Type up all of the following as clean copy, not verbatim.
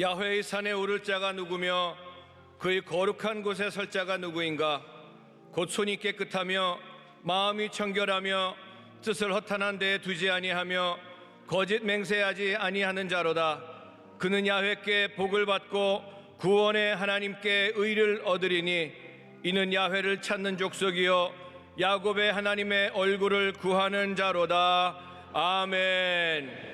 야훼의 산에 오를 자가 누구며 그의 거룩한 곳에 설 자가 누구인가? 곧 손이 깨끗하며 마음이 청결하며 뜻을 허탄한 데에 두지 아니하며 거짓 맹세하지 아니하는 자로다. 그는 야훼께 복을 받고 구원의 하나님께 의를 얻으리니 이는 야훼를 찾는 족속이요 야곱의 하나님의 얼굴을 구하는 자로다. 아멘.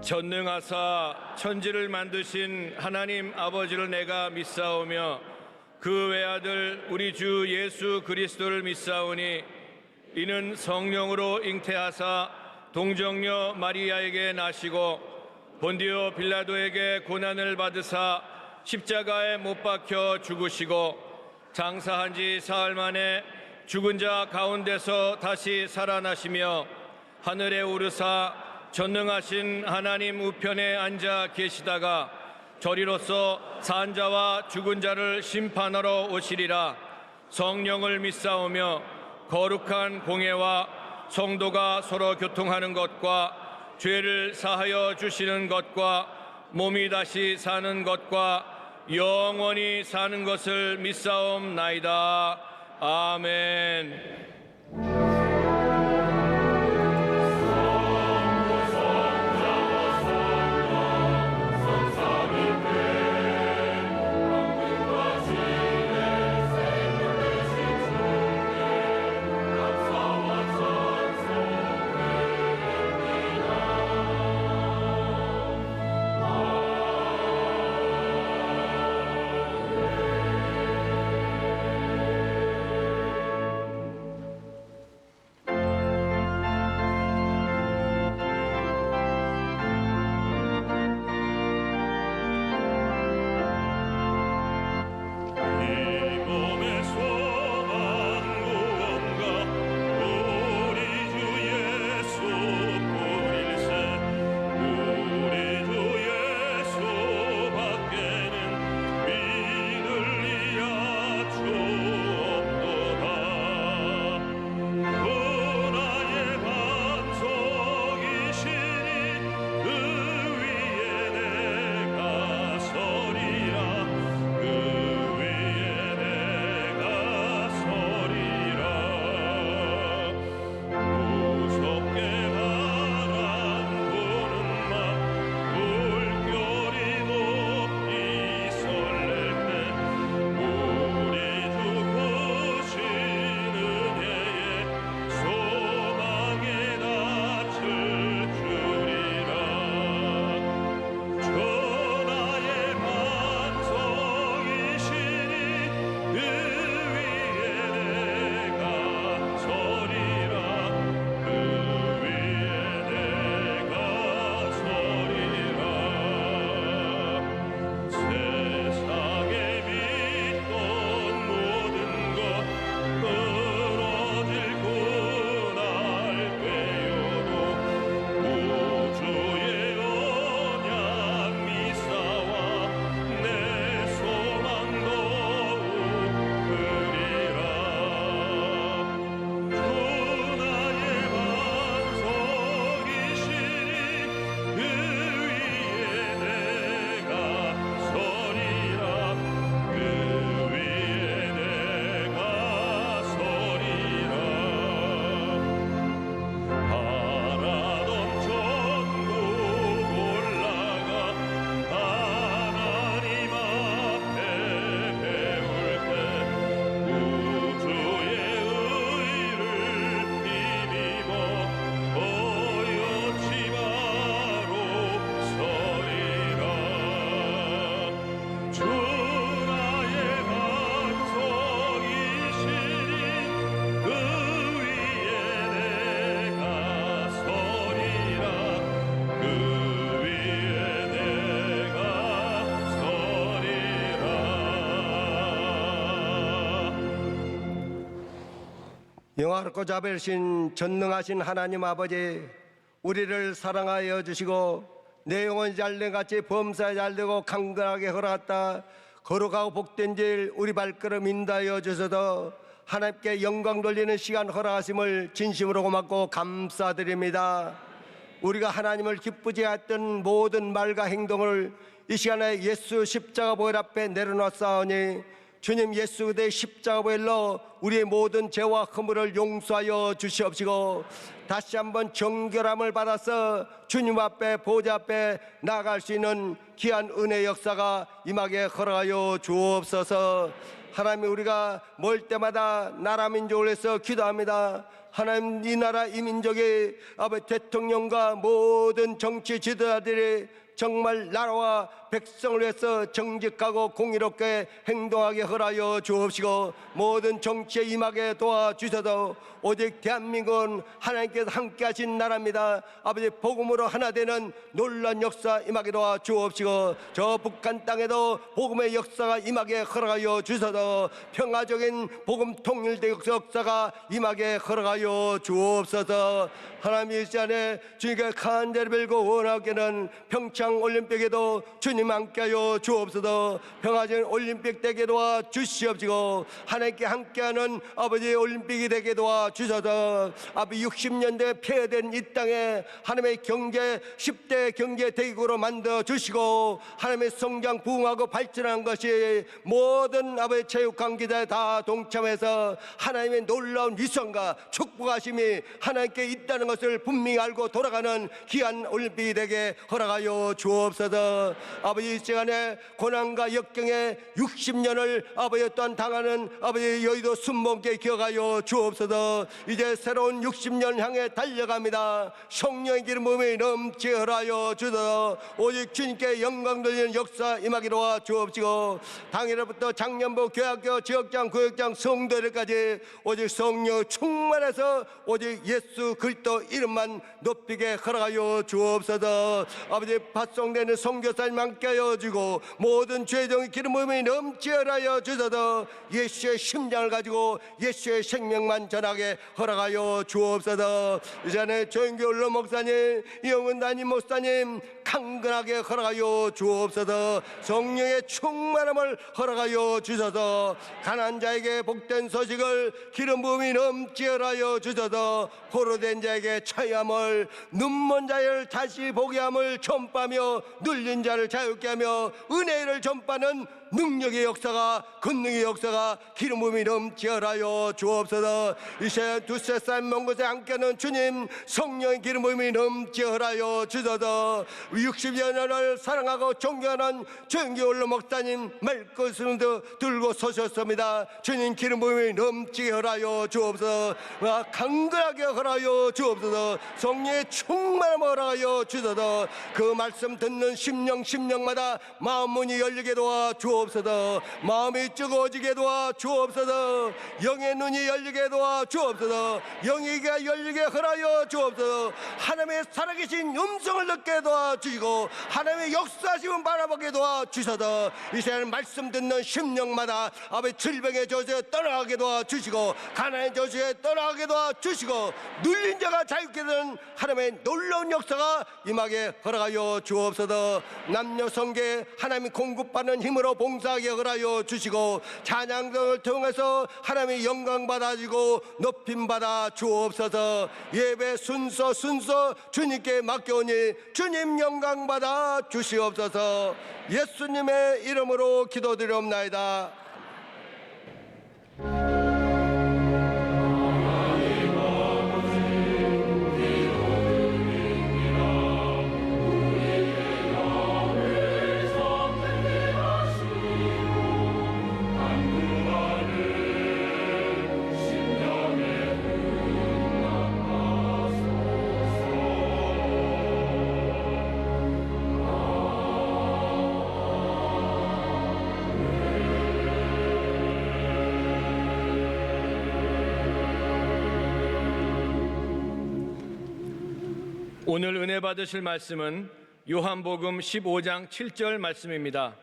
전능하사 천지를 만드신 하나님 아버지를 내가 믿사오며 그 외아들 우리 주 예수 그리스도를 믿사오니 이는 성령으로 잉태하사 동정녀 마리아에게 나시고 본디오 빌라도에게 고난을 받으사 십자가에 못 박혀 죽으시고 장사한 지 사흘 만에 죽은 자 가운데서 다시 살아나시며 하늘에 오르사 전능하신 하나님 우편에 앉아 계시다가 저리로서 산 자와 죽은 자를 심판하러 오시리라. 성령을 믿사오며 거룩한 공회와 성도가 서로 교통하는 것과 죄를 사하여 주시는 것과 몸이 다시 사는 것과 영원히 사는 것을 믿사옵나이다. 아멘. 영화롭고 자비로우신 전능하신 하나님 아버지, 우리를 사랑하여 주시고 내 영혼이 잘된같이 범사에 잘되고 강건하게 걸어갔다 거룩하고 복된 길 우리 발걸음 인도하여 주셔서 하나님께 영광 돌리는 시간 허락하심을 진심으로 고맙고 감사드립니다. 우리가 하나님을 기쁘게 했던 모든 말과 행동을 이 시간에 예수 십자가 보혈 앞에 내려놓았사오니 주님 예수 그대의 십자가 보혈로 우리의 모든 죄와 허물을 용서하여 주시옵시고 다시 한번 정결함을 받아서 주님 앞에 보좌 앞에 나아갈 수 있는 귀한 은혜 역사가 임하게 허락하여 주옵소서. 하나님, 우리가 멀 때마다 나라 민족을 위해서 기도합니다. 하나님, 이 나라 이 민족의 아버지 대통령과 모든 정치 지도자들이 정말 나라와 백성을 위해서 정직하고 공의롭게 행동하게 허락하여 주옵시고 모든 정치에 임하게 도와주셔도 오직 대한민국은 하나님께서 함께하신 나라입니다. 아버지, 복음으로 하나 되는 놀라운 역사 임하게 도와주옵시고 저 북한 땅에도 복음의 역사가 임하게 허락하여 주셔도 평화적인 복음 통일대 역사가 임하게 허락하여 주옵소서. 하나님, 이 시간에 주님께 간절히 빌고 원하기는 평창 올림픽에도 주님 함께하여 주옵소서. 평화적인 올림픽 되게 도와주시옵시고 하나님께 함께하는 아버지의 올림픽이 되게 도와주셔서 아버지 60년대 폐해된 이 땅에 하나님의 경제 10대 경제 대국으로 만들어주시고 하나님의 성장 부흥하고 발전한 것이 모든 아버지 체육 관계자에 다 동참해서 하나님의 놀라운 위선과 축복하심이 하나님께 있다는 것을 분명히 알고 돌아가는 귀한 올림픽이 되게 허락하여 주옵소서. 아버지, 이 시간에 고난과 역경에 60년을 아버지 또한 당하는 아버지 여의도 순복음교회 기억하여 주옵소서. 이제 새로운 60년 향해 달려갑니다. 성령의 기름 부음이 넘치게 허락하여 주소서. 오직 주님께 영광 돌리는 역사 임하기로 와 주옵시고 당일부터 작년부 교학교 지역장 구역장 성도들까지 오직 성령 충만해서 오직 예수 그리스도 이름만 높이게 허락하여 주옵소서. 아버지, 파송되는 선교사님 함께하여 주고 모든 죄정의 기름 부음이 넘치게 하여 주소서. 예수의 심장을 가지고 예수의 생명만 전하게 허락하여 주옵소서. 이전에 조영교 원로 목사님, 이영은 담임 목사님 강건하게 허락하여 주옵소서. 성령의 충만함을 허락하여 주소서. 가난한 자에게 복된 소식을 기름 부음이 넘치게 하여 주소서. 포로된 자에게 처함을, 눈먼 자를 다시 보게 함을 전파하며 눌린 자를 자유케 하며 은혜를 전파하는 능력의 역사가, 권능의 역사가 기름 부음이 넘치게 하여 주옵소서. 이제 두세 살 먼 곳에 함께하는 주님 성령의 기름 부음이 넘치게 하여 주소서. 60년을 사랑하고 존경하는 조영교 원로 목사님 말씀을 들고 서셨습니다. 주님 기름 부음이 넘치게 하여 주옵소서. 강건하게 하여 주옵소서. 성령의 충만함을 허락하여 주소서. 그 말씀 듣는 심령마다 마음 문이 열리게 도와 주옵소서. 마음이 뜨거워지게 도와 주옵소서. 영의 눈이 열리게 도와 주옵소서. 영의 귀가 열리게 하여 주옵소서. 하나님의 살아계신 음성을 듣게 도와 주시고 하나님의 역사심을 바라보게 도와 주셔서 이 시간 말씀 듣는 심령마다 아버지 질병의 저주에 떠나가게 도와 주시고 가난의 저주에 떠나가게 도와 주시고 눌린 자가 자유케 되는 하나님의 놀라운 역사가 임하게 허락하여 주옵소서. 남녀 성계 하나님이 공급받는 힘으로 봉사하게 허락하여 주시고 찬양을 통해서 하나님의 영광 받아지고 높임 받아 주옵소서. 예배 순서 주님께 맡겨오니 주님 영광 받아 주시옵소서. 예수님의 이름으로 기도드리옵나이다. 오늘 은혜 받으실 말씀은 요한복음 15장 7절 말씀입니다.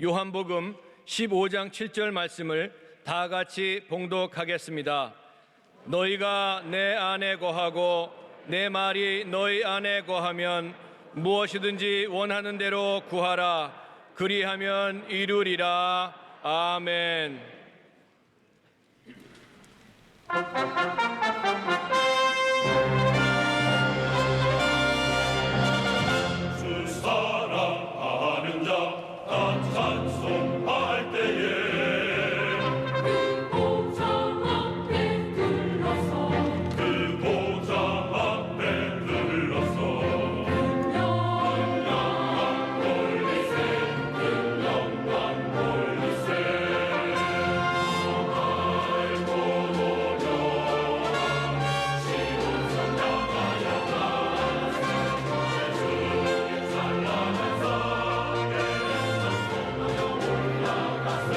요한복음 15장 7절 말씀을 다 같이 봉독하겠습니다. 너희가 내 안에 거하고 내 말이 너희 안에 거하면 무엇이든지 원하는 대로 구하라. 그리하면 이루리라. 아멘. 주 사랑하는 자 다 찬송할 때에 그 보좌 앞에 들러서 영광 돌리세 알고 노려 시온산 향하여 가세 주의 찬란한 성에 전송하여 올라가세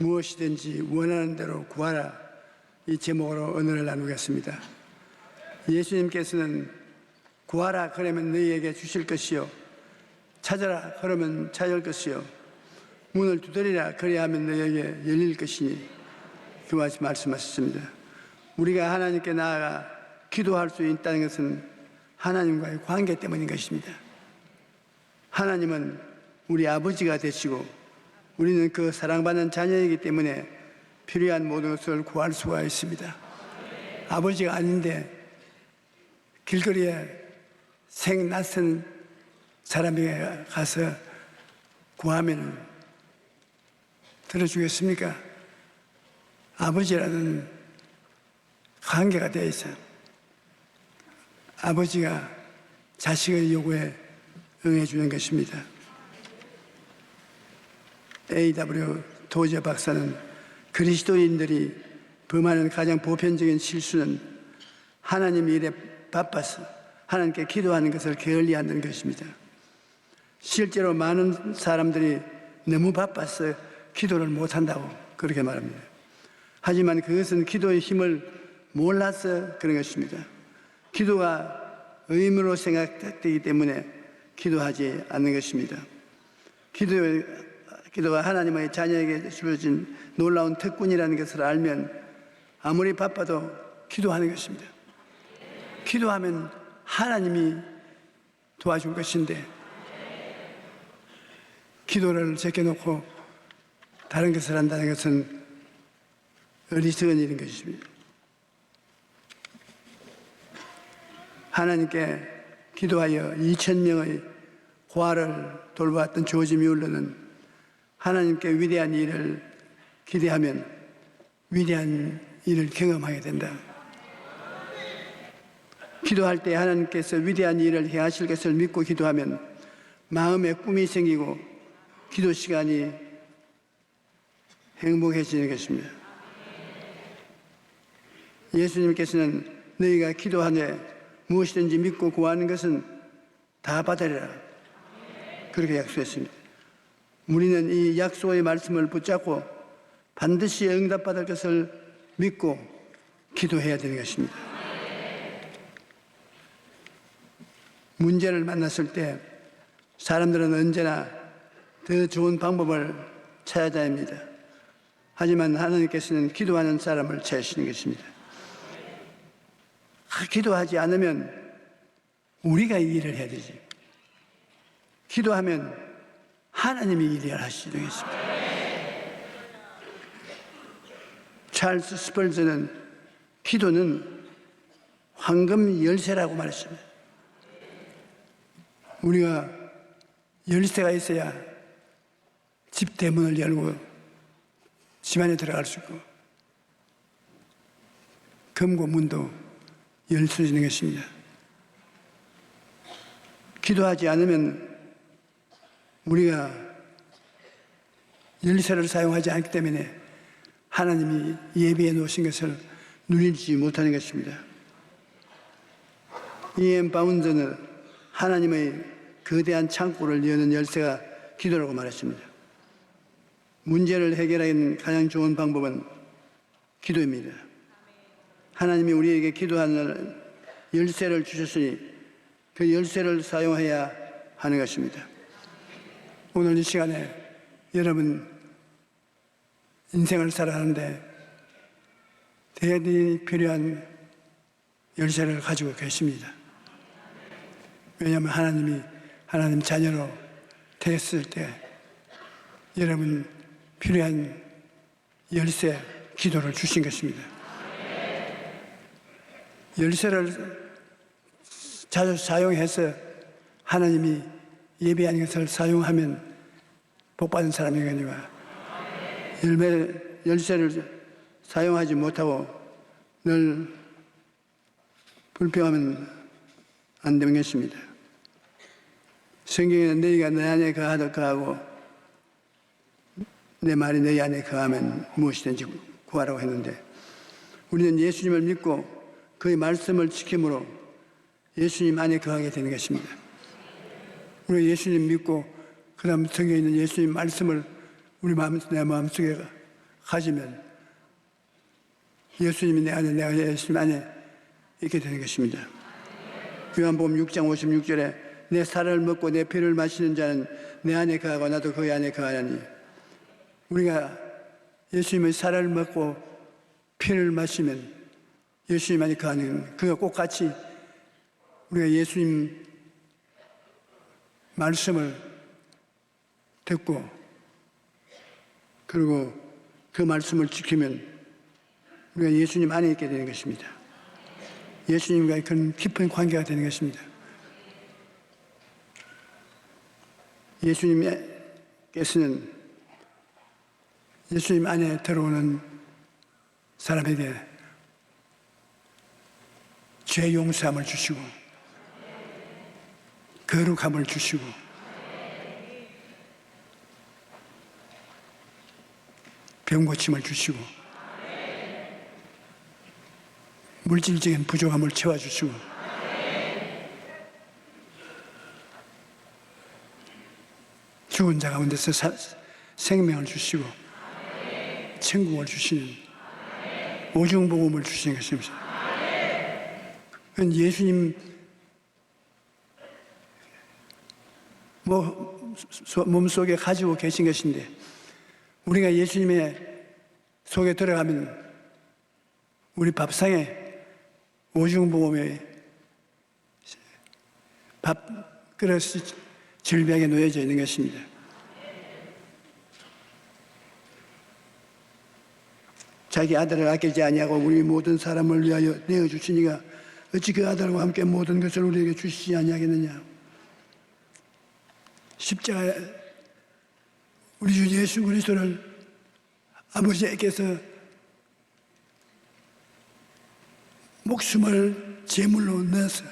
무엇이든지 원하는 대로 구하라, 이 제목으로 언어를 나누겠습니다. 예수님께서는 구하라 그러면 너희에게 주실 것이요 찾아라 그러면 찾을 것이요 문을 두드리라 그리하면 너희에게 열릴 것이니 그와 같이 말씀하셨습니다. 우리가 하나님께 나아가 기도할 수 있다는 것은 하나님과의 관계 때문인 것입니다. 하나님은 우리 아버지가 되시고 우리는 그 사랑받는 자녀이기 때문에 필요한 모든 것을 구할 수가 있습니다. 아버지가 아닌데 길거리에 낯선 사람에게 가서 구하면 들어주겠습니까? 아버지라는 관계가 되어 있어요. 아버지가 자식의 요구에 응해주는 것입니다. A.W. 도저 박사는 그리스도인들이 범하는 가장 보편적인 실수는 하나님 일에 바빠서 하나님께 기도하는 것을 게을리하는 것입니다. 실제로 많은 사람들이 너무 바빠서 기도를 못한다고 그렇게 말합니다. 하지만 그것은 기도의 힘을 몰라서 그런 것입니다. 기도가 의무로 생각되기 때문에 기도하지 않는 것입니다. 기도가 하나님의 자녀에게 주어진 놀라운 특권이라는 것을 알면 아무리 바빠도 기도하는 것입니다. 기도하면 하나님이 도와줄 것인데 기도를 제껴놓고 다른 것을 한다는 것은 어리석은 일인 것입니다. 하나님께 기도하여 2,000명의 고아를 돌보았던 조지 뮬러는 하나님께 위대한 일을 기대하면 위대한 일을 경험하게 된다. 기도할 때 하나님께서 위대한 일을 행하실 것을 믿고 기도하면 마음에 꿈이 생기고 기도 시간이 행복해지는 것입니다. 예수님께서는 너희가 기도하되 무엇이든지 믿고 구하는 것은 다 받으리라 그렇게 약속했습니다. 우리는 이 약속의 말씀을 붙잡고 반드시 응답받을 것을 믿고 기도해야 되는 것입니다. 문제를 만났을 때 사람들은 언제나 더 좋은 방법을 찾아야 합니다. 하지만 하나님께서는 기도하는 사람을 찾으시는 것입니다. 기도하지 않으면 우리가 이 일을 해야 되지. 기도하면 하나님이 일을 하시는 것입니다. 찰스 스펄전은 기도는 황금 열쇠라고 말했습니다. 우리가 열쇠가 있어야 집 대문을 열고 집 안에 들어갈 수 있고 금고 문도 열 수 있는 것입니다. 기도하지 않으면 우리가 열쇠를 사용하지 않기 때문에 하나님이 예비해 놓으신 것을 누리지 못하는 것입니다. E.M. 바운드는 하나님의 거대한 창고를 여는 열쇠가 기도라고 말했습니다. 문제를 해결하기는 가장 좋은 방법은 기도입니다. 하나님이 우리에게 기도하는 열쇠를 주셨으니 그 열쇠를 사용해야 하는 것입니다. 오늘 이 시간에 여러분 인생을 살아가는데 대단히 필요한 열쇠를 가지고 계십니다. 왜냐하면 하나님이 하나님 자녀로 되었을 때 여러분 필요한 열쇠 기도를 주신 것입니다. 열쇠를 자주 사용해서 하나님이 예비한 것을 사용하면 복받은 사람이거니와 열쇠를 사용하지 못하고 늘 불평하면 안 되는 것입니다. 성경에는 너희가 내 안에 거하도록 거하고 내 말이 너희 안에 거하면 무엇이든지 구하라고 했는데 우리는 예수님을 믿고 그의 말씀을 지킴으로 예수님 안에 거하게 되는 것입니다. 우리가 예수님 믿고 그 다음 성경에 있는 예수님 말씀을 내 마음속에 가지면 예수님이 내 안에 내가 예수님 안에 있게 되는 것입니다. 요한복음 6장 56절에 내 살을 먹고 내 피를 마시는 자는 내 안에 거하고 나도 그의 안에 거하나니 우리가 예수님의 살을 먹고 피를 마시면 예수님 안에 거하는 그가 꼭 같이 우리가 예수님 말씀을 듣고 그리고 그 말씀을 지키면 우리가 예수님 안에 있게 되는 것입니다. 예수님과의 그런 깊은 관계가 되는 것입니다. 예수님께서는 예수님 안에 들어오는 사람에게 죄 용서함을 주시고 거룩함을 주시고 병 고침을 주시고 물질적인 부족함을 채워주시고 죽은 자 가운데서 생명을 주시고 천국을 주시는 오중복음을 주시는 것입니다. 그건 예수님 몸속에 가지고 계신 것인데, 우리가 예수님의 속에 들어가면 우리 밥상에 오중복음의 밥그릇이 질비하게 놓여져 있는 것입니다. 자기 아들을 아끼지 아니하고 우리 모든 사람을 위하여 내어주시니가 어찌 그 아들과 함께 모든 것을 우리에게 주시지 아니하겠느냐. 십자가에 우리 주 예수 그리스도를 아버지께서 목숨을 제물로 내서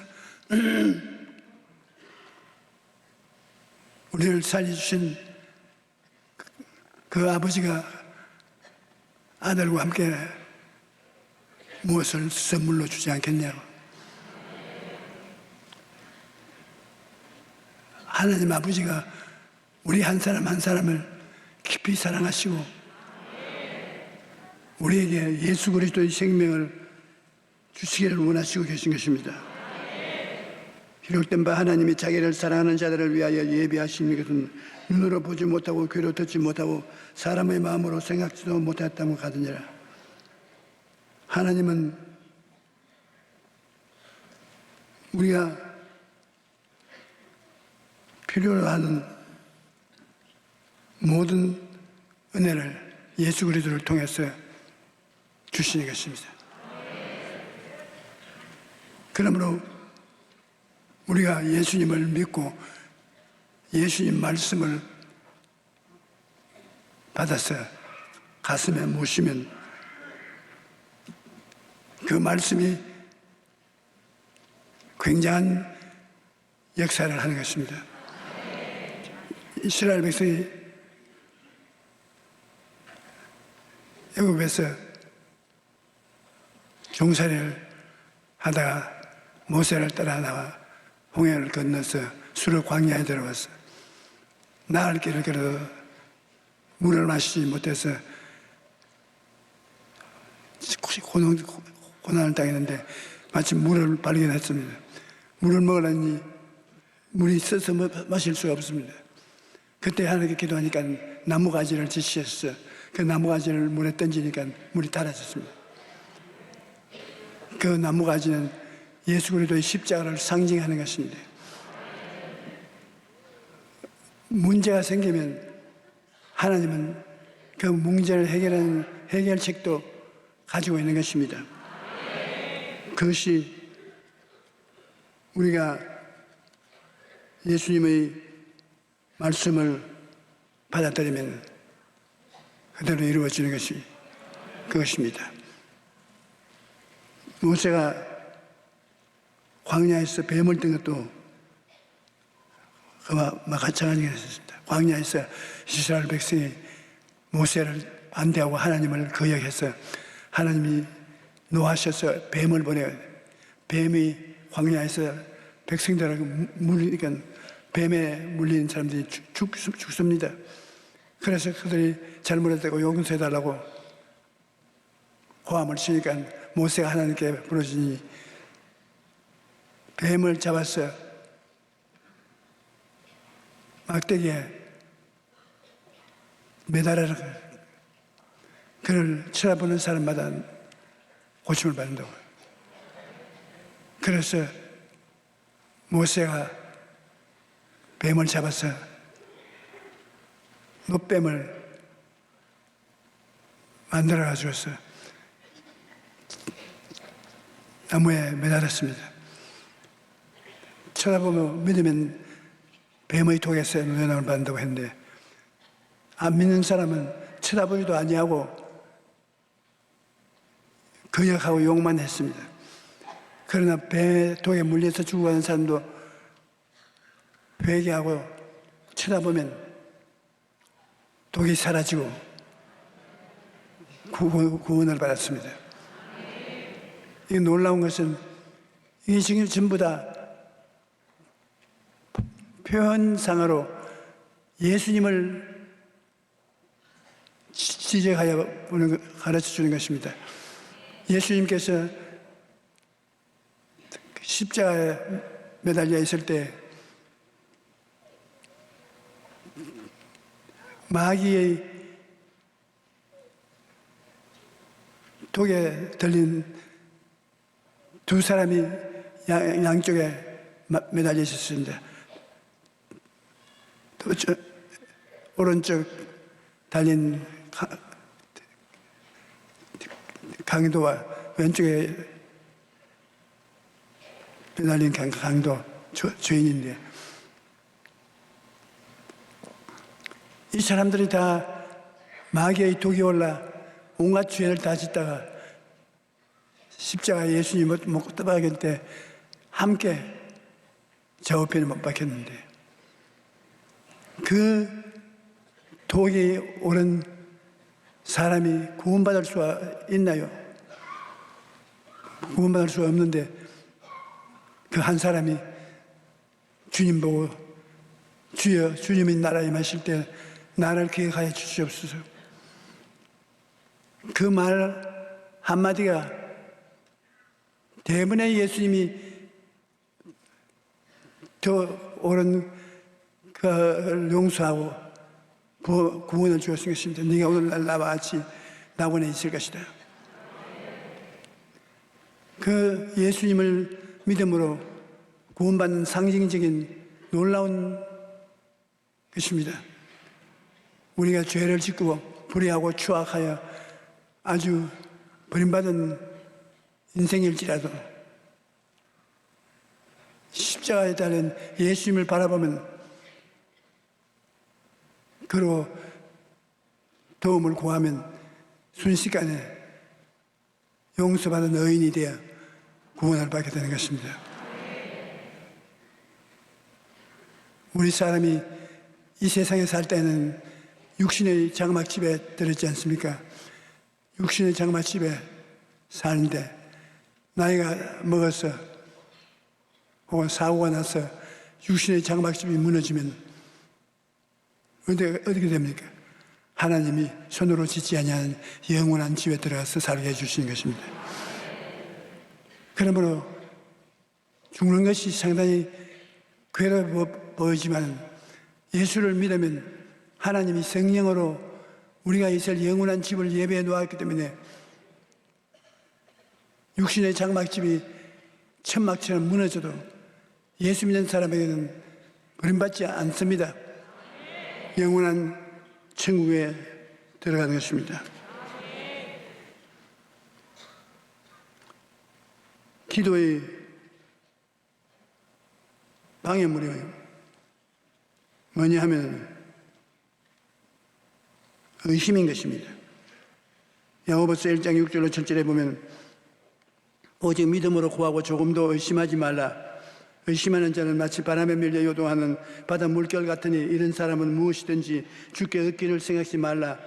우리를 살려주신 그 아버지가 아들과 함께 무엇을 선물로 주지 않겠냐고. 하나님 아버지가 우리 한 사람 한 사람을 깊이 사랑하시고 우리에게 예수 그리스도의 생명을 주시기를 원하시고 계신 것입니다. 기록된 바 하나님이 자기를 사랑하는 자들을 위하여 예비하시는 것은 눈으로 보지 못하고 귀로 듣지 못하고 사람의 마음으로 생각지도 못했다고 가더니라. 하나님은 우리가 필요로 하는 모든 은혜를 예수 그리스도를 통해서 주시는 것입니다. 그러므로 우리가 예수님을 믿고 예수님 말씀을 받아서 가슴에 모시면 그 말씀이 굉장한 역사를 하는 것입니다. 이스라엘 백성이 애굽에서 종살이를 하다가 모세를 따라 나와 홍해를 건너서 수르 광야에 들어갔어. 나을 길을 걸어도 물을 마시지 못해서 고난을 당했는데 마침 물을 발견했습니다. 물을 먹으려니 물이 써서 마실 수가 없습니다. 그때 하나님께 기도하니까 나무가지를 지시했어. 그 나무가지를 물에 던지니까 물이 달아졌습니다. 그 나무가지는 예수 그리스도의 십자가를 상징하는 것입니다. 문제가 생기면 하나님은 그 문제를 해결하는 해결책도 가지고 있는 것입니다. 그것이 우리가 예수님의 말씀을 받아들이면 그대로 이루어지는 것이 그것입니다. 모세가 광야에서 뱀을 뜬 것도 그와 마찬가지가 있었습니다. 광야에서 이스라엘 백성이 모세를 반대하고 하나님을 거역해서 하나님이 노하셔서 뱀을 보내요. 뱀이 광야에서 백성들을 물리니까 뱀에 물린 사람들이 죽습니다. 그래서 그들이 잘못했다고 용서해달라고 고함을 치니까 모세가 하나님께 부르시니 뱀을 잡아서 막대기에 매달아라. 그를 쳐다보는 사람마다 고침을 받는다고. 그래서 모세가 뱀을 잡아서 노뱀을 만들어 가지고서 나무에 매달았습니다. 쳐다보면 믿으면 뱀의 독에서 면역을 받는다고 했는데 안 믿는 사람은 쳐다보지도 아니하고 거역하고 욕만 했습니다. 그러나 뱀의 독에 물려서 죽어가는 사람도 회개하고 쳐다보면 독이 사라지고 구원을 받았습니다. 이 놀라운 것은 이게 지금 전부 다 표현상으로 예수님을 지적하여 가르쳐 주는 것입니다. 예수님께서 십자가에 매달려 있을 때 마귀의 독에 들린 두 사람이 양쪽에 매달려 있었습니다. 또 오른쪽 달린 강도와 왼쪽에 매달린 강도 주인인데, 이 사람들이 다 마귀의 독이 올라 온갖 죄를 다 짓다가 십자가 예수님 못 박을 때 함께 좌우편에 못 박혔는데, 그 독이 오른 사람이 구원받을 수가 있나요? 구원받을 수가 없는데, 그 한 사람이 주님 보고 주여 주님의 나라에 임하실 때 나를 기억하여 주시옵소서. 그 말 한마디가 대부분의 예수님이 더 옳은 그를 용서하고 구원을 주었을 것입니다. 네가 오늘날 나와 같이 낙원에 있을 것이다. 그 예수님을 믿음으로 구원받는 상징적인 놀라운 것입니다. 우리가 죄를 짓고 불의하고 추악하여 아주 버림받은 인생일지라도 십자가에 달린 예수님을 바라보면 그로 도움을 구하면 순식간에 용서받은 의인이 되어 구원을 받게 되는 것입니다. 우리 사람이 이 세상에 살 때는 육신의 장막집에 들었지 않습니까? 육신의 장막집에 사는데 나이가 먹어서 혹은 사고가 나서 육신의 장막집이 무너지면 어떻게 됩니까? 하나님이 손으로 짓지 아니하는 영원한 집에 들어가서 살게 해주시는 것입니다. 그러므로 죽는 것이 상당히 괴로워 보이지만 예수를 믿으면 하나님이 성령으로 우리가 있을 영원한 집을 예배해 놓았기 때문에 육신의 장막집이 천막처럼 무너져도 예수 믿는 사람에게는 버림받지 않습니다. 영원한 천국에 들어가는 것입니다. 기도의 방해물이 뭐냐 하면 의심인 것입니다. 야고보서 1장 6절로 7절에 보면 오직 믿음으로 구하고 조금도 의심하지 말라. 의심하는 자는 마치 바람에 밀려 요동하는 바다 물결 같으니 이런 사람은 무엇이든지 주께 얻기를 생각하지 말라.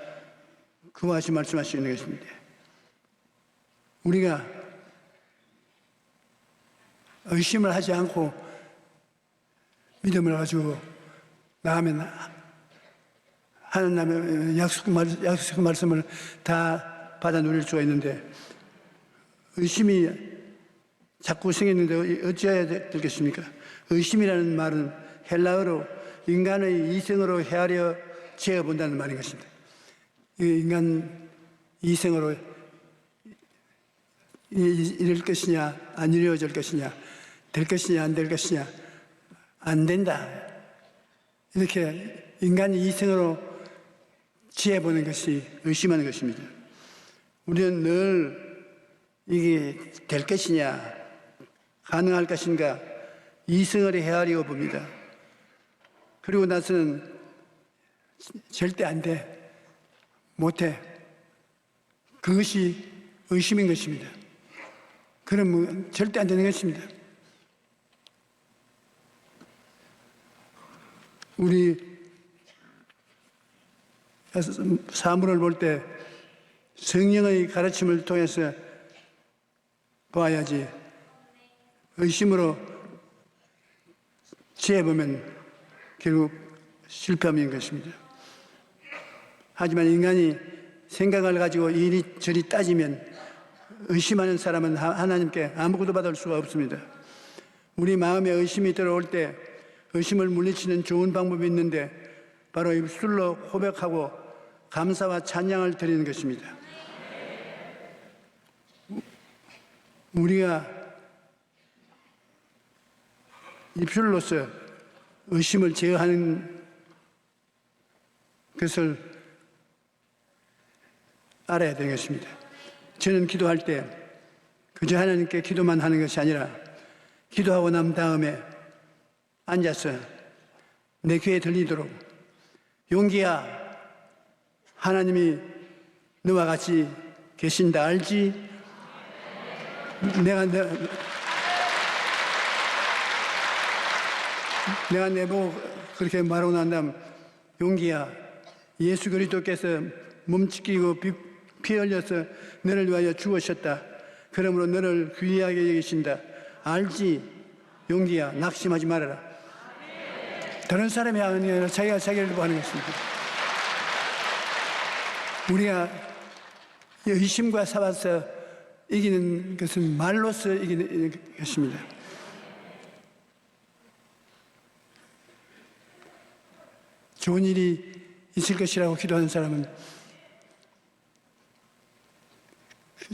그와 같이 말씀하시는 것입니다. 우리가 의심을 하지 않고 믿음을 가지고 나가면 하나님의 약속 말씀을 다 받아 누릴 수가 있는데, 의심이 자꾸 생겼는데 어찌해야 되겠습니까? 의심이라는 말은 헬라어로 인간의 이성으로 헤아려 재어본다는 말인 것입니다. 인간 이성으로 이럴 것이냐 안 이루어질 것이냐, 될 것이냐 안 될 것이냐, 안 된다, 이렇게 인간 이성으로 지혜보는 것이 의심하는 것입니다. 우리는 늘 이게 될 것이냐 가능할 것인가 이성을 헤아리고 봅니다. 그리고 나서는 절대 안 돼, 못해, 그것이 의심인 것입니다. 그러면 절대 안 되는 것입니다. 우리 사물을 볼 때 성령의 가르침을 통해서 봐야지 의심으로 지혜보면 결국 실패함인 것입니다. 하지만 인간이 생각을 가지고 이리저리 따지면 의심하는 사람은 하나님께 아무것도 받을 수가 없습니다. 우리 마음에 의심이 들어올 때 의심을 물리치는 좋은 방법이 있는데 바로 입술로 고백하고 감사와 찬양을 드리는 것입니다. 우리가 입술로서 의심을 제어하는 것을 알아야 되는 것입니다. 저는 기도할 때 그저 하나님께 기도만 하는 것이 아니라 기도하고 난 다음에 앉아서 내 귀에 들리도록 용기야, 하나님이 너와 같이 계신다 알지? 내가 내보고 그렇게 말하고 난 다음 용기야, 예수 그리스도께서 몸짓기고 피 흘려서 너를 위하여 죽으셨다. 그러므로 너를 귀하게 여기신다. 알지? 용기야, 낙심하지 말아라. 다른 사람이 아니라 자기가 자기를 보고 하는 것입니다. 우리가 의심과 싸워서 이기는 것은 말로서 이기는 것입니다. 좋은 일이 있을 것이라고 기도하는 사람은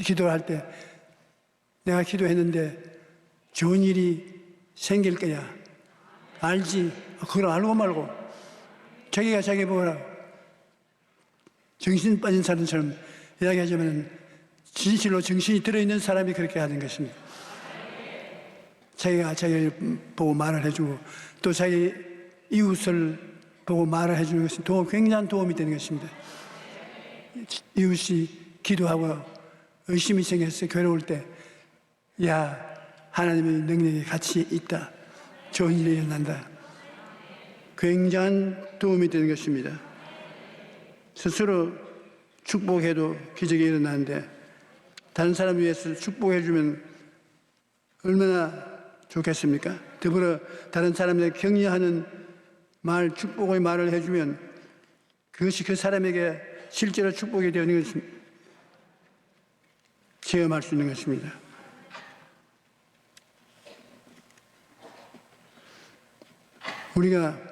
기도를 할 때 내가 기도했는데 좋은 일이 생길 거야. 알지? 그걸 알고 말고 자기가 자기 보라. 정신 빠진 사람처럼 이야기하자면 진실로 정신이 들어있는 사람이 그렇게 하는 것입니다. 자기가 자기를 보고 말을 해주고 또 자기 이웃을 보고 말을 해주는 것은 굉장한 도움이 되는 것입니다. 이웃이 기도하고 의심이 생겨서 괴로울 때, 야, 하나님의 능력이 같이 있다. 좋은 일이 일어난다. 굉장한 도움이 되는 것입니다. 스스로 축복해도 기적이 일어나는데 다른 사람 위해서 축복해주면 얼마나 좋겠습니까? 더불어 다른 사람에게 격려하는 말, 축복의 말을 해주면 그것이 그 사람에게 실제로 축복이 되는 것을 체험할 수 있는 것입니다. 우리가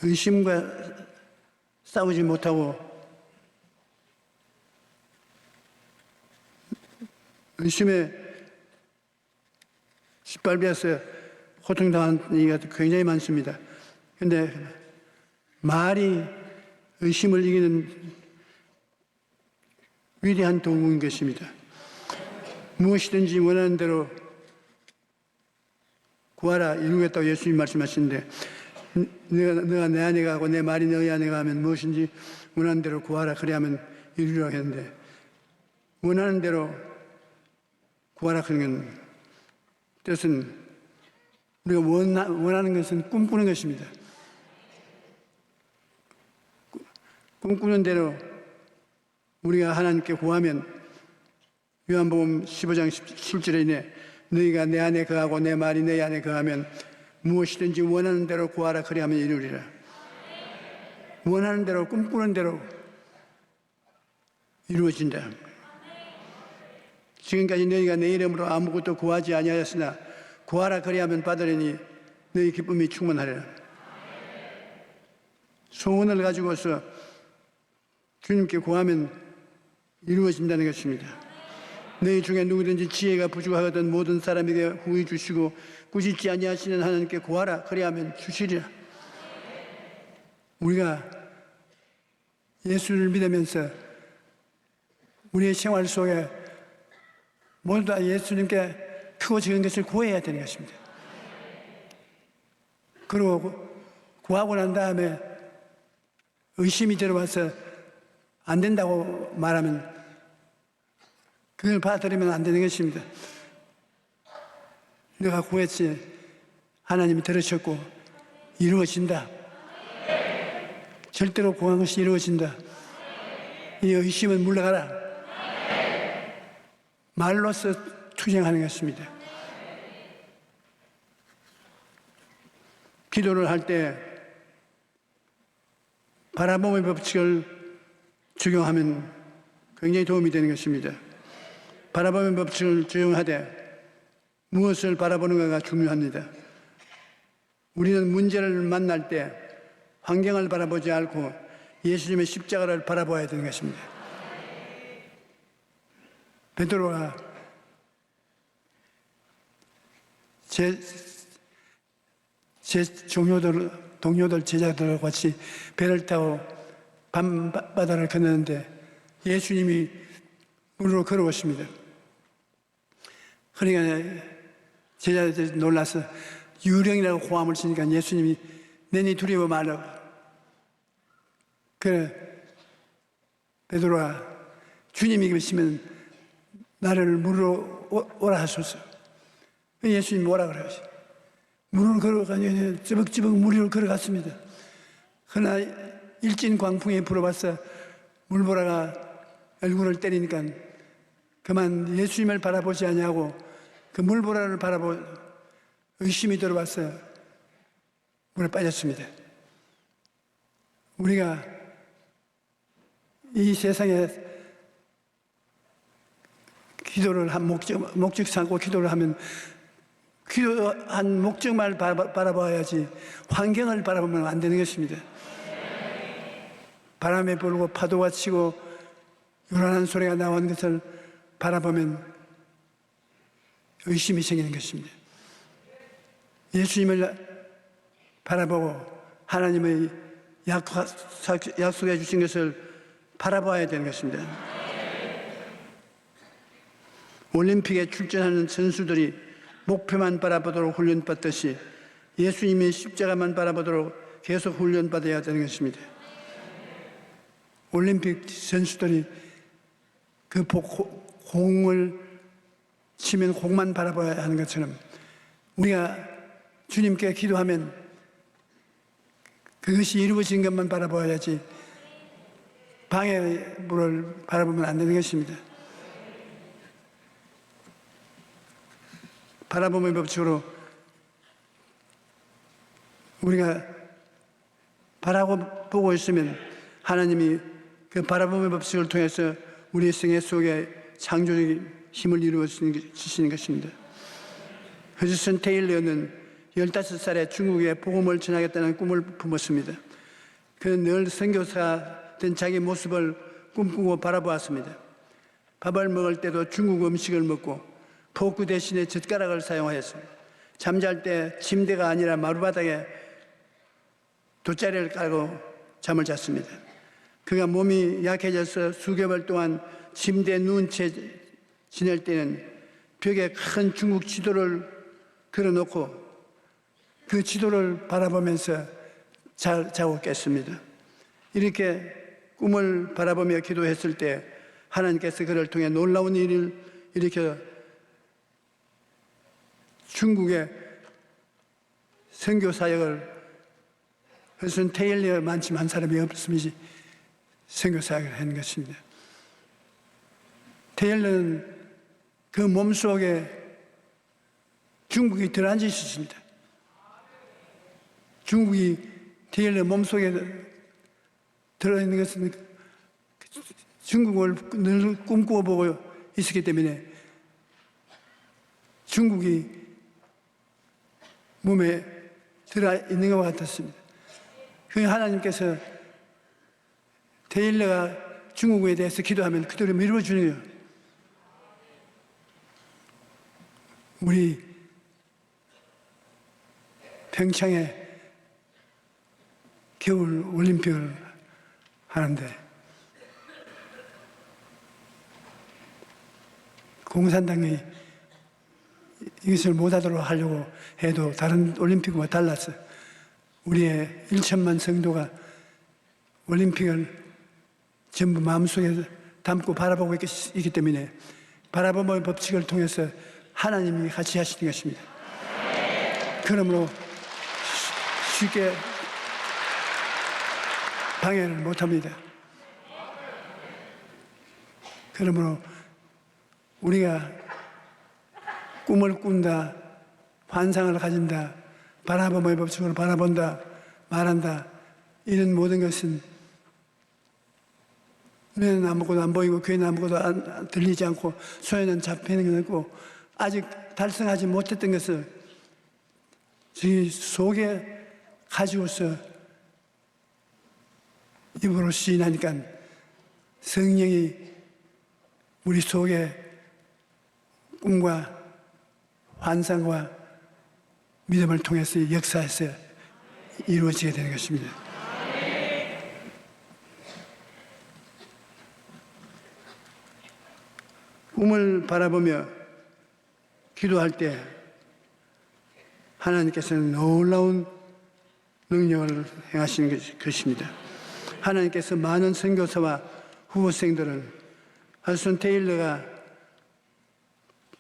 의심과 싸우지 못하고 의심에 짓밟혀서 고통당하는 얘기가 굉장히 많습니다. 그런데 말이 의심을 이기는 위대한 도구인 것입니다. 무엇이든지 원하는 대로 구하라 이루겠다고 예수님 말씀하시는데 너가 내 안에 가고 내 말이 너희 안에 가면 무엇인지 원하는 대로 구하라 그래야만 이루려고 했는데 원하는 대로 구하라 그러는 뜻은 우리가 원하는 것은 꿈꾸는 것입니다. 꿈꾸는 대로 우리가 하나님께 구하면 요한복음 15장 17절에 있네 너희가 내 안에 거하고 내 말이 내 안에 거하면 무엇이든지 원하는 대로 구하라 그리하면 이루리라. 원하는 대로 꿈꾸는 대로 이루어진다. 지금까지 너희가 내 이름으로 아무것도 구하지 아니하였으나 구하라 그리하면 받으리니 너희 기쁨이 충만하리라. 소원을 가지고서 주님께 구하면 이루어진다는 것입니다. 너희 중에 누구든지 지혜가 부족하거든 모든 사람에게 후히 주시고 꾸짖지 아니하시는 하나님께 구하라 그리하면 주시리라. 우리가 예수를 믿으면서 우리의 생활 속에 모두 다 예수님께 크고 작은 것을 구해야 되는 것입니다. 그리고 구하고 난 다음에 의심이 들어와서 안 된다고 말하면 그걸 받아들이면 안 되는 것입니다. 내가 구했지 하나님이 들으셨고 이루어진다. 절대로 구한 것이 이루어진다. 이 의심은 물러가라. 말로써 투쟁하는 것입니다. 기도를 할 때 바라봄의 법칙을 적용하면 굉장히 도움이 되는 것입니다. 바라봄의 법칙을 적용하되 무엇을 바라보는가가 중요합니다. 우리는 문제를 만날 때 환경을 바라보지 않고 예수님의 십자가를 바라봐야 되는 것입니다. 베드로가 제 동료들, 제자들과 같이 배를 타고 밤바다를 건너는데 예수님이 물로 걸어오십니다. 그러니까 제자들이 놀라서 유령이라고 호함을 치니까 예수님이 너희 두려워 말라. 그래, 베드로가 주님이 그러시면 나를 물로 오라 하소서. 예수님이 오라 그러시. 물을 걸어가니 찌벅찌벅 물을 걸어갔습니다. 그러나 일진 광풍에 불어봐서 물보라가 얼굴을 때리니까 그만 예수님을 바라보지 아니하고 그 물보라를 의심이 들어와서 물에 빠졌습니다. 우리가 이 세상에 기도를 한 목적 삼고 기도를 하면 기도한 목적만 바라봐야지 환경을 바라보면 안 되는 것입니다. 바람에 불고 파도가 치고 요란한 소리가 나오는 것을 바라보면 의심이 생기는 것입니다. 예수님을 바라보고 하나님의 약속해 주신 것을 바라봐야 되는 것입니다. 올림픽에 출전하는 선수들이 목표만 바라보도록 훈련받듯이 예수님의 십자가만 바라보도록 계속 훈련받아야 되는 것입니다. 올림픽 선수들이 그 공을 치면 공만 바라봐야 하는 것처럼 우리가 주님께 기도하면 그것이 이루어진 것만 바라봐야지 방해의 물을 바라보면 안 되는 것입니다. 바라봄의 법칙으로 우리가 바라보고 있으면 하나님이 그 바라봄의 법칙을 통해서 우리의 생애 속에 창조적인 힘을 이루어 주시는 것입니다. 허즈슨 테일러는 15살에 중국에 복음을 전하겠다는 꿈을 품었습니다. 그는 늘 선교사 된 자기 모습을 꿈꾸고 바라보았습니다. 밥을 먹을 때도 중국 음식을 먹고 포크 대신에 젓가락을 사용하였습니다. 잠잘 때 침대가 아니라 마루바닥에 돗자리를 깔고 잠을 잤습니다. 그가 몸이 약해져서 수개월 동안 침대에 누운 채 지낼 때는 벽에 큰 중국 지도를 걸어놓고 그 지도를 바라보면서 자고 깼습니다. 이렇게 꿈을 바라보며 기도했을 때 하나님께서 그를 통해 놀라운 일을 일으켜 중국의 선교 사역을 허즈슨 테일러만치만 사람이 없음이지 선교 사역을 한 것입니다. 테일러는 그 몸속에 중국이 들어앉아 있었습니다. 중국이 테일러 몸속에 들어있는 것은 중국을 늘 꿈꾸어 보고 있었기 때문에 중국이 몸에 들어있는 것 같았습니다. 그 하나님께서 테일러가 중국에 대해서 기도하면 그대로 이루어주는 거예요. 우리 평창에 겨울 올림픽을 하는데 공산당이 이것을 못하도록 하려고 해도 다른 올림픽과 달라서 우리의 1천만 성도가 올림픽을 전부 마음속에 담고 바라보고 있기 때문에 바라봄의 법칙을 통해서 하나님이 같이 하시는 것입니다. 그러므로 쉽게 방해를 못합니다. 그러므로 우리가 꿈을 꾼다, 환상을 가진다, 바라봄의 법칙으로 바라본다, 말한다, 이런 모든 것은 눈에는 아무것도 안 보이고 귀에는 아무것도 들리지 않고 손에는 잡히는 게 없고 아직 달성하지 못했던 것을 저희 속에 가지고서 입으로 시인하니까 성령이 우리 속에 꿈과 환상과 믿음을 통해서 역사해서 이루어지게 되는 것입니다. 꿈을 바라보며 기도할 때 하나님께서는 놀라운 능력을 행하시는 것입니다. 하나님께서 많은 선교사와 후보생들은 하드슨 테일러가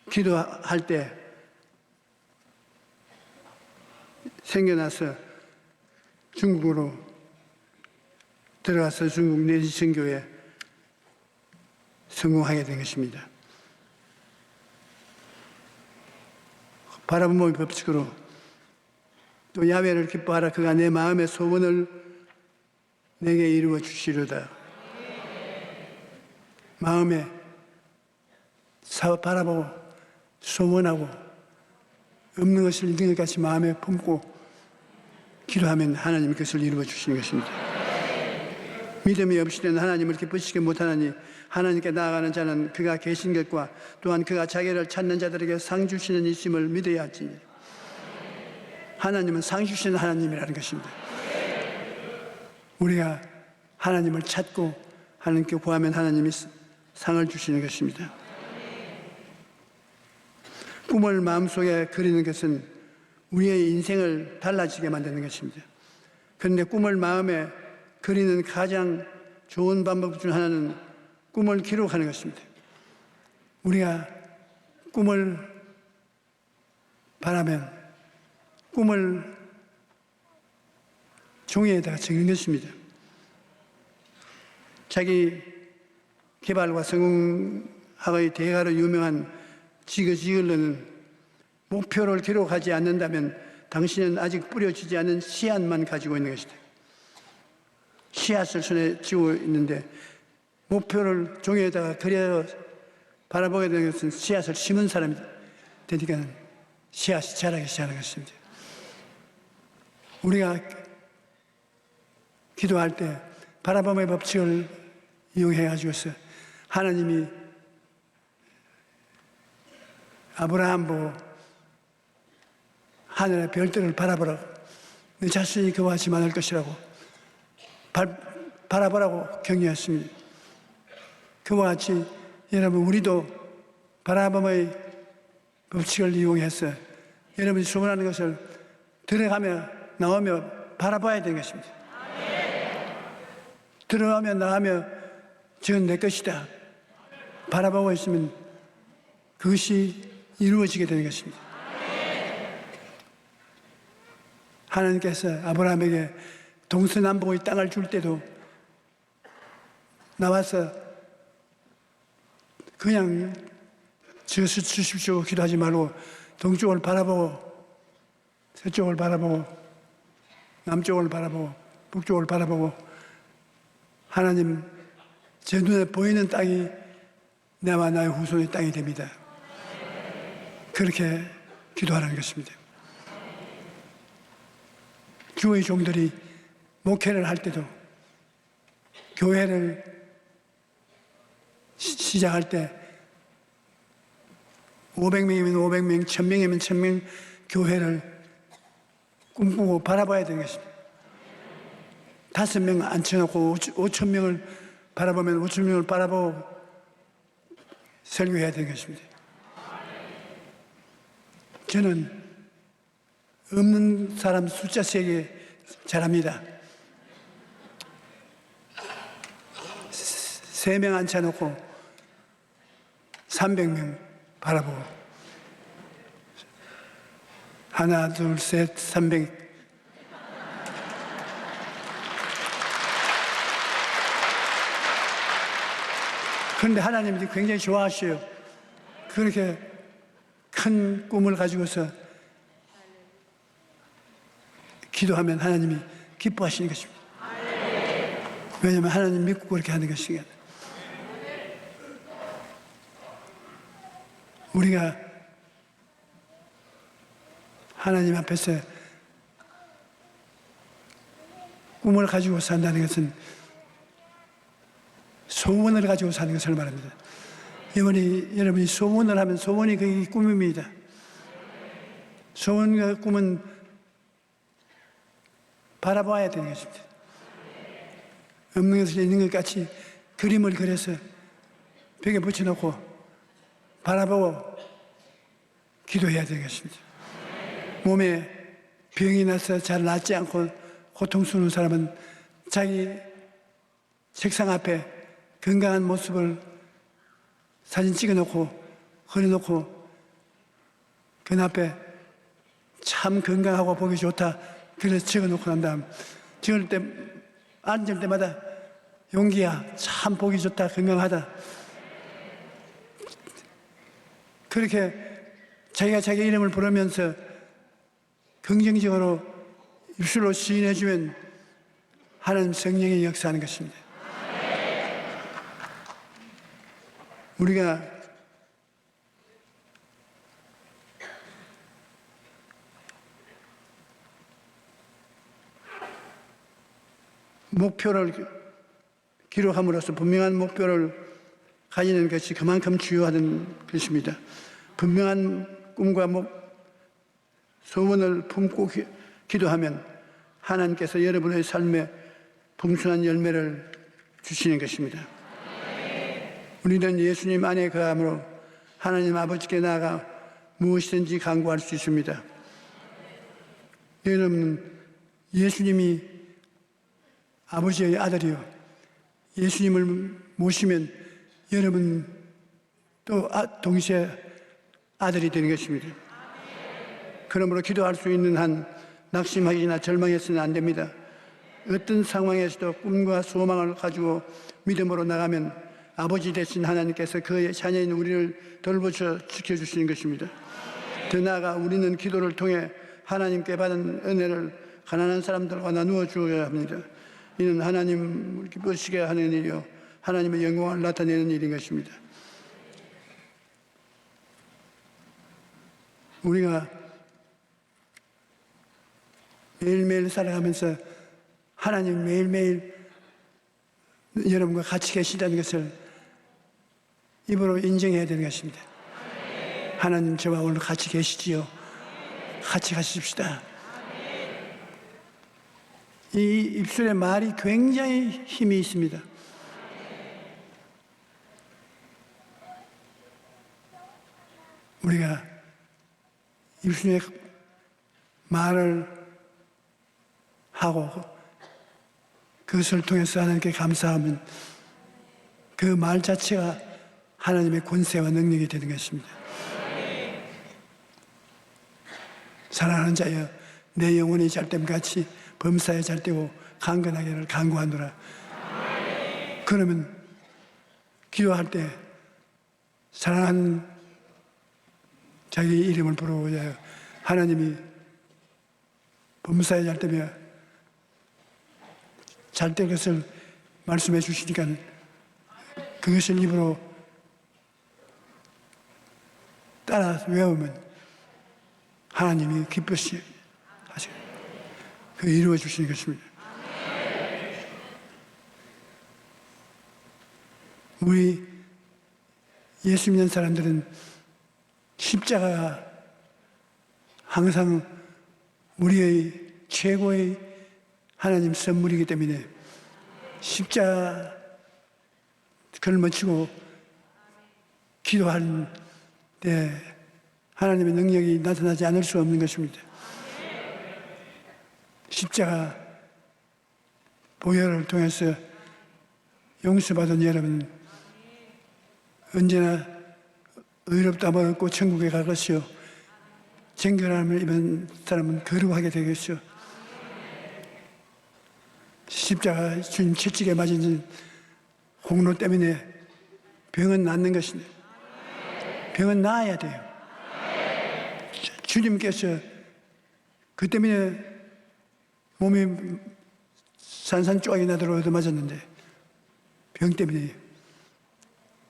기도할 때 생겨나서 중국으로 들어가서 중국 내지 선교에 성공하게 된 것입니다. 바라봄의 법칙으로 또 야훼를 기뻐하라 그가 내 마음의 소원을 내게 이루어 주시려다. 마음에 바라보고 소원하고 없는 것을 있는 것 같이 마음에 품고 기도하면 하나님이 그것을 이루어 주시는 것입니다. 믿음이 없이 되는 하나님을 기쁘시게 못하나니 하나님께 나아가는 자는 그가 계신 것과 또한 그가 자기를 찾는 자들에게 상 주시는 이심을 믿어야 할지니 하나님은 상 주시는 하나님이라는 것입니다. 우리가 하나님을 찾고 하나님께 구하면 하나님이 상을 주시는 것입니다. 꿈을 마음속에 그리는 것은 우리의 인생을 달라지게 만드는 것입니다. 그런데 꿈을 마음에 그리는 가장 좋은 방법 중 하나는 꿈을 기록하는 것입니다. 우리가 꿈을 바라면 꿈을 종이에다가 적는 것입니다. 자기 개발과 성공학의 대가로 유명한 지그 지글러는 목표를 기록하지 않는다면 당신은 아직 뿌려지지 않은 씨앗만 가지고 있는 것이다. 씨앗을 손에 쥐고 있는데 목표를 종이에다가 그려 바라보게 되는 것은 씨앗을 심은 사람이 되니까 씨앗이 자라기 시작하는 것입니다. 우리가 기도할 때 바라봄의 법칙을 이용해 가지고서 하나님이 아브라함 보고 하늘의 별들을 바라보라고 내 자신이 그와 같이 많을 것이라고 바라보라고 격려했습니다. 그와 같이 여러분 우리도 바라봄의 법칙을 이용해서 여러분이 소원하는 것을 들어가며 나오며 바라봐야 되는 것입니다. 들어가며 나가며 저건 내 것이다 바라보고 있으면 그것이 이루어지게 되는 것입니다. 하나님께서 아브라함에게 동서남북의 땅을 줄 때도 나와서 그냥 저수 주십시오 기도하지 말고 동쪽을 바라보고 서쪽을 바라보고 남쪽을 바라보고 북쪽을 바라보고 하나님 제 눈에 보이는 땅이 나와 나의 후손의 땅이 됩니다. 그렇게 기도하라는 것입니다. 교회 종들이 목회를 할 때도 교회를 시작할 때 500명이면 500명, 1000명이면 1000명 교회를 꿈꾸고 바라봐야 되는 것입니다. 5명 앉혀놓고 5,000명을 바라보면 5,000명을 바라보고 설교해야 되는 것입니다. 저는 없는 사람 숫자 세기 잘합니다. 3명 앉혀놓고 300명 바라보고 하나, 둘, 셋, 300 그런데 하나님이 굉장히 좋아하셔요. 그렇게 큰 꿈을 가지고서 기도하면 하나님이 기뻐하시는 것입니다. 왜냐하면 하나님 믿고 그렇게 하는 것이니까. 우리가 하나님 앞에서 꿈을 가지고 산다는 것은 소원을 가지고 사는 것을 말합니다. 여러분이 소원을 하면 소원이 그게 꿈입니다. 소원과 꿈은 바라봐야 되는 것입니다. 없는 것을 있는 것 같이 그림을 그려서 벽에 붙여놓고 바라보고 기도해야 되는 것입니다. 몸에 병이 나서 잘 낫지 않고 고통스러운 사람은 자기 책상 앞에 건강한 모습을 사진 찍어놓고 걸어놓고 그 앞에 참 건강하고 보기 좋다 그래서 적어놓고 난 다음 앉을 때마다 용기야 참 보기 좋다 건강하다 그렇게 자기가 자기 이름을 부르면서 긍정적으로 입술로 시인해주면 하나님 성령이 역사하는 것입니다. 우리가 목표를 기록함으로써 분명한 목표를 가지는 것이 그만큼 중요하다는 것입니다. 분명한 꿈과 소원을 품고 기도하면 하나님께서 여러분의 삶에 풍성한 열매를 주시는 것입니다. 우리는 예수님 안에 거함으로 하나님 아버지께 나아가 무엇이든지 간구할 수 있습니다. 여러분, 예수님이 아버지의 아들이요. 예수님을 모시면 여러분 또 동시에 아들이 되는 것입니다. 그러므로 기도할 수 있는 한 낙심하기나 절망해서는 안 됩니다. 어떤 상황에서도 꿈과 소망을 가지고 믿음으로 나가면 아버지 되신 하나님께서 그의 자녀인 우리를 돌보셔 지켜주시는 것입니다. 더 나아가 우리는 기도를 통해 하나님께 받은 은혜를 가난한 사람들과 나누어 주어야 합니다. 이는 하나님을 기쁘시게 하는 일이요 하나님의 영광을 나타내는 일인 것입니다. 우리가 매일매일 살아가면서 하나님 매일매일 여러분과 같이 계시다는 것을 입으로 인정해야 되는 것입니다. 하나님 저와 오늘 같이 계시지요. 같이 가십시다. 이 입술의 말이 굉장히 힘이 있습니다. 우리가 입술의 말을 하고 그것을 통해서 하나님께 감사하면 그 말 자체가 하나님의 권세와 능력이 되는 것입니다. 사랑하는 자여 내 영혼이 잘됨같이 범사에 잘되고 강건하기를 간구하노라. 그러면 기도할 때 사랑하는 자기 이름을 부르고자 하여 하나님이 범사에 잘되며 잘될 것을 말씀해 주시니까 그것을 입으로 따라 외우면 하나님이 기쁘시 하시고 그 이루어 주시는 것입니다. 우리 예수 믿는 사람들은 십자가가 항상 우리의 최고의 하나님 선물이기 때문에 십자가 걸머치고 기도할 때 하나님의 능력이 나타나지 않을 수 없는 것입니다. 십자가 보혈을 통해서 용서받은 여러분 언제나 의롭다함을 얻고 천국에 갈 것이요 정결함을 입은 사람은 거룩하게 되겠죠. 십자가 주님 채찍에 맞은 홍로 때문에 병은 낫는 것입니다. 병은 나아야 돼요. 주님께서 그 때문에 몸이 산산조각이 나도록 얻어맞았는데 병 때문에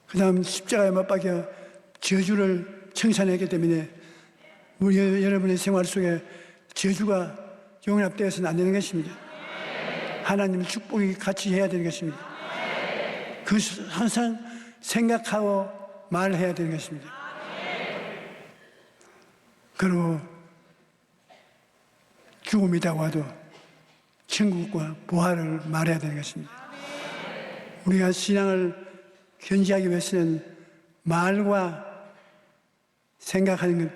그 다음 십자가에 못 박혀 저주를 청산했기 때문에 우리 여러분의 생활 속에 저주가 용납되어서는 안 되는 것입니다. 하나님의 축복이 같이 해야 되는 것입니다. 그 항상 생각하고 말해야 되는 것입니다. 그리고 죽음이 다가와도 천국과 부활을 말해야 되는 것입니다. 우리가 신앙을 견지하기 위해서는 말과 생각하는 것,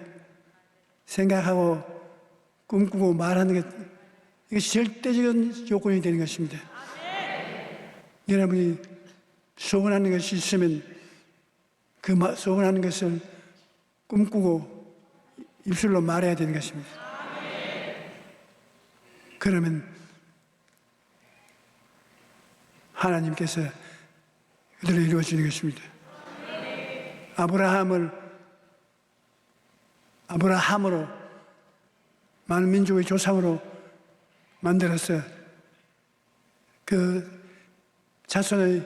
생각하고 꿈꾸고 말하는 것, 이것이 절대적인 요건이 되는 것입니다. 여러분이 소원하는 것이 있으면 그 소원하는 것을 꿈꾸고 입술로 말해야 되는 것입니다. 그러면 하나님께서 그대로 이루어지는 것입니다. 아브라함으로 많은 민족의 조상으로 만들어서 그 자손의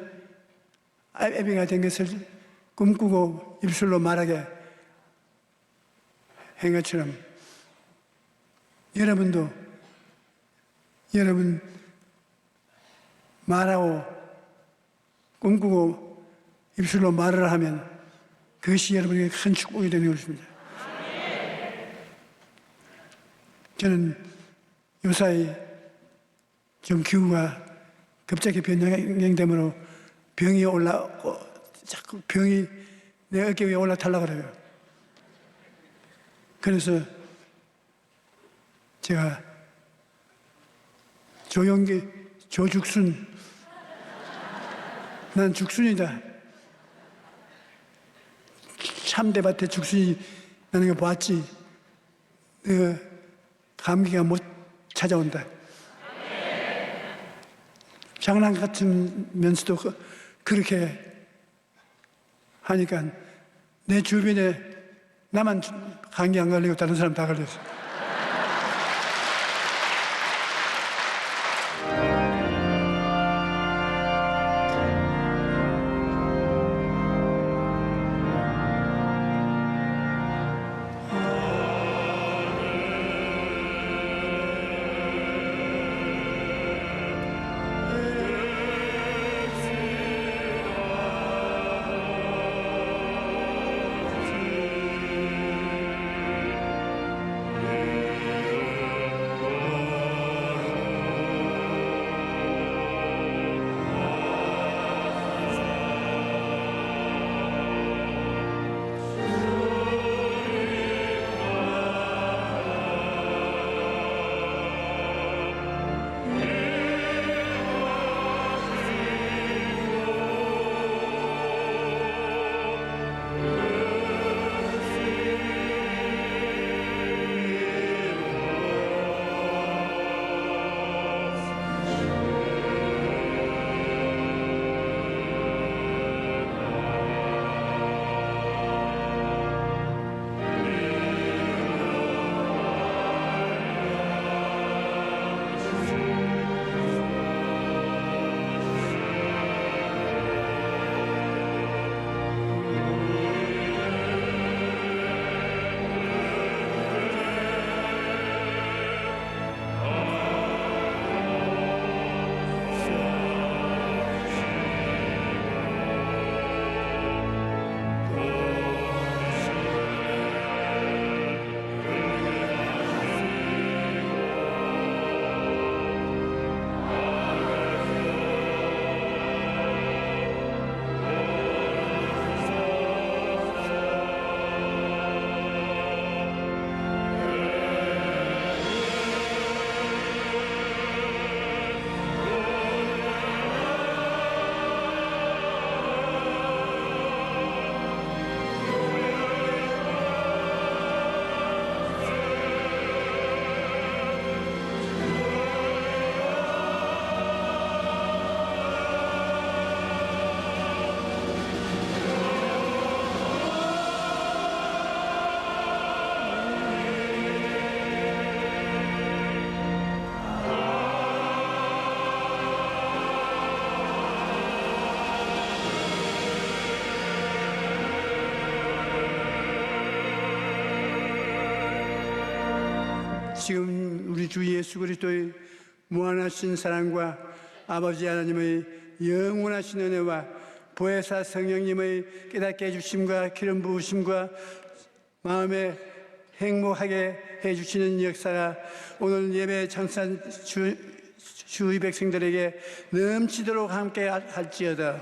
애비가 된 것을 꿈꾸고 입술로 말하게 한 것처럼 여러분도 여러분 말하고 꿈꾸고 입술로 말을 하면 그것이 여러분에게 큰 축복이 되는 것입니다. 저는 요사이 좀 기후가 갑자기 변경됨으로 병이 자꾸 병이 내 어깨 위에 올라타려고 그래요. 그래서 제가 조용기, 조죽순, 난 죽순이다. 참대밭에 죽순이 나는 거 봤지. 감기가 못 찾아온다. 장난 같으면서도 그렇게 하니까 내 주변에 나만 감기 안 걸리고 다른 사람 다 걸렸어. 지금 우리 주 예수 그리스도의 무한하신 사랑과 아버지 하나님의 영원하신 은혜와 보혜사 성령님의 깨닫게 해주심과 기름 부으심과 마음에 행복하게 해주시는 역사가 오늘 예배 청산 주의 백성들에게 넘치도록 함께 할지어다.